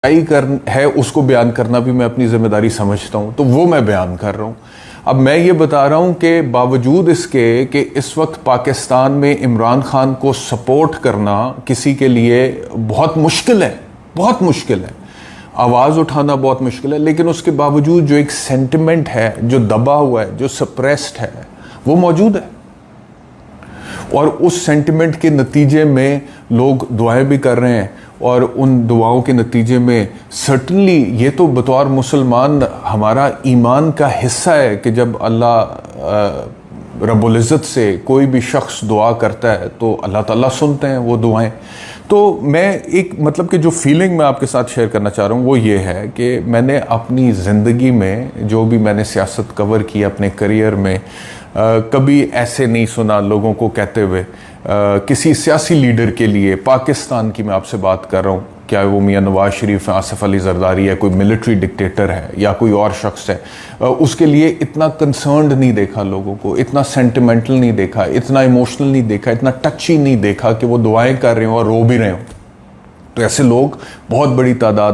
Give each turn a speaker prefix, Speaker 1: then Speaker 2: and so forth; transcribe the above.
Speaker 1: कर है उसको बयान करना भी मैं अपनी जिम्मेदारी समझता हूँ, तो वो मैं बयान कर रहा हूँ। अब मैं ये बता रहा हूँ कि बावजूद इसके कि इस वक्त पाकिस्तान में इमरान खान को सपोर्ट करना किसी के लिए बहुत मुश्किल है, बहुत मुश्किल है, आवाज़ उठाना बहुत मुश्किल है, लेकिन उसके बावजूद जो एक सेंटिमेंट है, जो दबा हुआ है, जो सप्रेस्ड है, वो मौजूद है। और उस सेंटिमेंट के नतीजे में लोग दुआएं भी कर रहे हैं, और उन दुआओं के नतीजे में सर्टनली ये तो बतौर मुसलमान हमारा ईमान का हिस्सा है कि जब अल्लाह रब्बुल इज़्ज़त से कोई भी शख्स दुआ करता है तो अल्लाह ताला सुनते हैं वो दुआएं। तो मैं एक मतलब कि जो फीलिंग मैं आपके साथ शेयर करना चाह रहा हूँ वो ये है कि मैंने अपनी ज़िंदगी में जो भी मैंने सियासत कवर की अपने करियर में, कभी ऐसे नहीं सुना लोगों को कहते हुए किसी सियासी लीडर के लिए, पाकिस्तान की मैं आपसे बात कर रहा हूँ, क्या वो मियाँ नवाज शरीफ है, आसिफ अली जरदारी है, कोई मिलिट्री डिक्टेटर है या कोई और शख्स है, उसके लिए इतना कंसर्न्ड नहीं देखा लोगों को, इतना सेंटिमेंटल नहीं देखा, इतना इमोशनल नहीं देखा, इतना टची नहीं देखा कि वो दुआएं कर रहे हो और रो भी रहे हो। तो ऐसे लोग बहुत बड़ी तादाद